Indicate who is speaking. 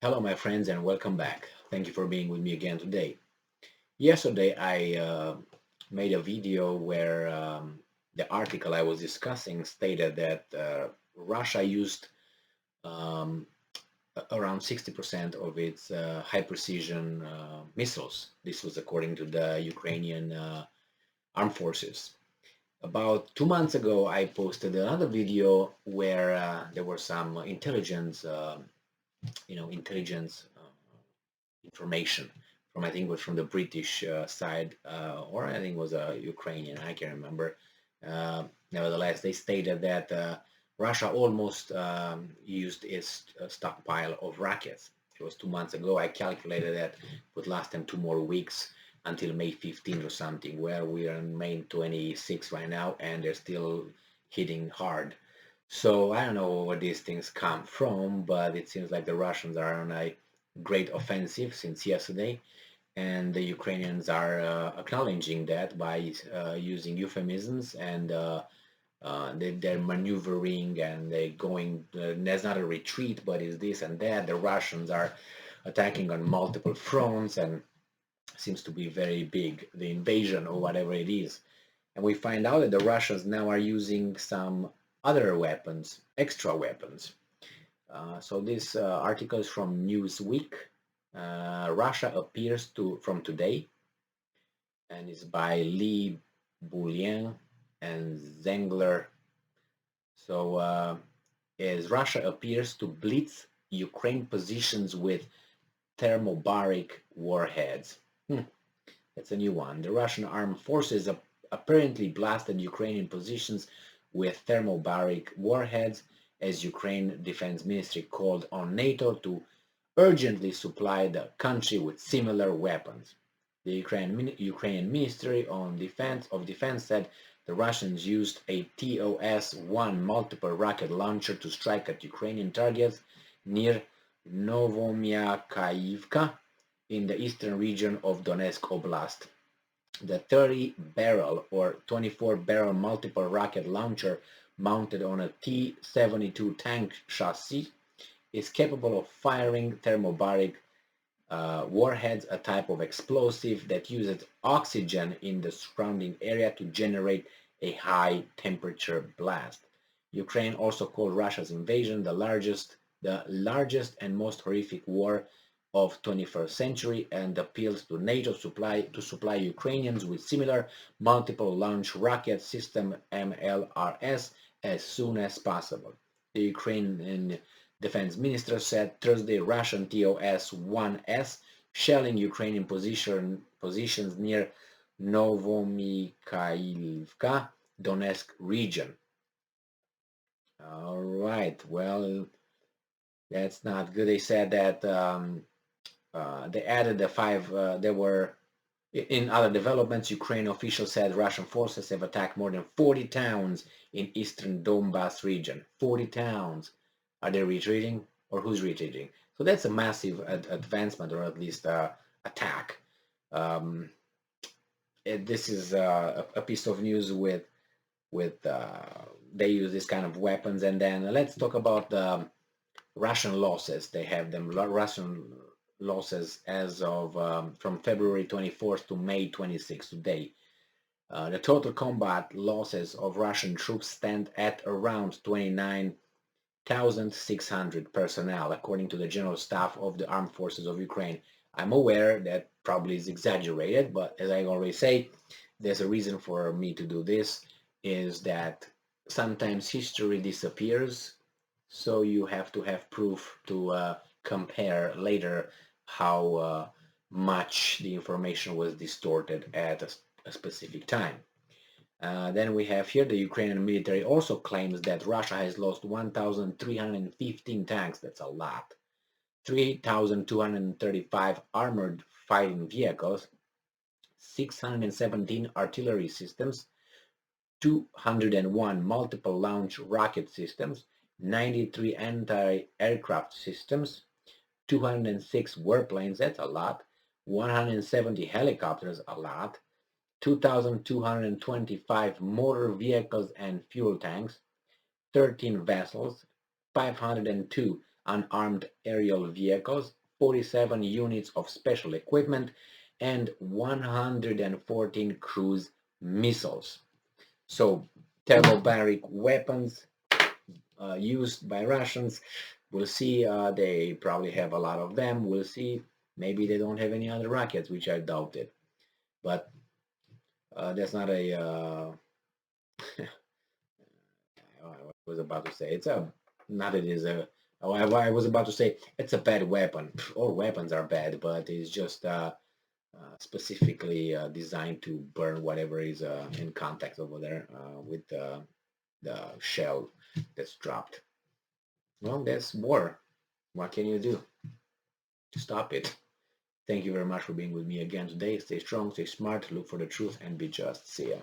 Speaker 1: Hello, my friends, and welcome back. Thank you for being with me again today. Yesterday, I made a video where the article I was discussing stated that Russia used um, around 60% of its high precision missiles. This was according to the Ukrainian armed forces. About 2 months ago, I posted another video where there were some intelligence, intelligence information from I think it was from the British side or I think it was a Ukrainian. I can't remember. Nevertheless, they stated that Russia almost used its stockpile of rockets. It was 2 months ago. I calculated that it would last them 2 more weeks until May 15th or something. Where we are in May 26 right now, and they're still hitting hard. So I don't know where these things come from, but it seems like the Russians are on a great offensive since yesterday, and the Ukrainians are acknowledging that by using euphemisms and they're maneuvering and they're going. There's not a retreat, but it's this and that. The Russians are attacking on multiple fronts and seems to be very big, the invasion or whatever it is. And we find out that the Russians now are using some other weapons, extra weapons. So this article is from Newsweek. Russia appears to from today, and it's by Lee Boulien and Zengler. So as Russia appears to blitz Ukraine positions with thermobaric warheads. That's a new one. The Russian armed forces apparently blasted Ukrainian positions with thermobaric warheads as Ukraine Defense Ministry called on NATO to urgently supply the country with similar weapons. The Ukrainian Ministry of Defense said the Russians used a TOS-1 multiple rocket launcher to strike at Ukrainian targets near Novomyakaivka in the eastern region of Donetsk Oblast. The 30-barrel or 24-barrel multiple rocket launcher mounted on a T-72 tank chassis is capable of firing thermobaric warheads, a type of explosive that uses oxygen in the surrounding area to generate a high temperature blast. Ukraine also called Russia's invasion the largest and most horrific war of 21st century and appeals to NATO to supply Ukrainians with similar multiple launch rocket system MLRS as soon as possible. The Ukrainian Defense Minister said Thursday Russian TOS-1S shelling Ukrainian positions near Novomykailivka, Donetsk region. All right, well, that's not good. They said that they added the five. There were in other developments. Ukraine officials said Russian forces have attacked more than 40 towns in eastern Donbas region. 40 towns. Are they retreating, or who's retreating? So that's a massive advancement, or at least attack. Um, this is a piece of news with they use this kind of weapons. And then let's talk about the Russian losses. They have them Russian losses as of from February 24th to May 26th today. The total combat losses of Russian troops stand at around 29,600 personnel, according to the General Staff of the Armed Forces of Ukraine. I'm aware that probably is exaggerated, but as I always say, there's a reason for me to do this, is that sometimes history disappears, so you have to have proof to compare later how much the information was distorted at a specific time. Then we have here the Ukrainian military also claims that Russia has lost 1,315 tanks, that's a lot, 3,235 armored fighting vehicles, 617 artillery systems, 201 multiple launch rocket systems, 93 anti-aircraft systems, 206 warplanes, that's a lot, 170 helicopters, a lot, 2,225 motor vehicles and fuel tanks, 13 vessels, 502 unarmed aerial vehicles, 47 units of special equipment, and 114 cruise missiles. So thermobaric weapons used by Russians. We'll see. They probably have a lot of them. We'll see. Maybe they don't have any other rockets, which I doubt it. But that's not a. I was about to say it's a. Not it is a. Oh, I was about to say it's a bad weapon. All weapons are bad, but it's just specifically designed to burn whatever is in contact over there with the shell that's dropped. Well, that's war. What can you do to stop it? Thank you very much for being with me again today. Stay strong, stay smart, look for the truth, and be just. See ya.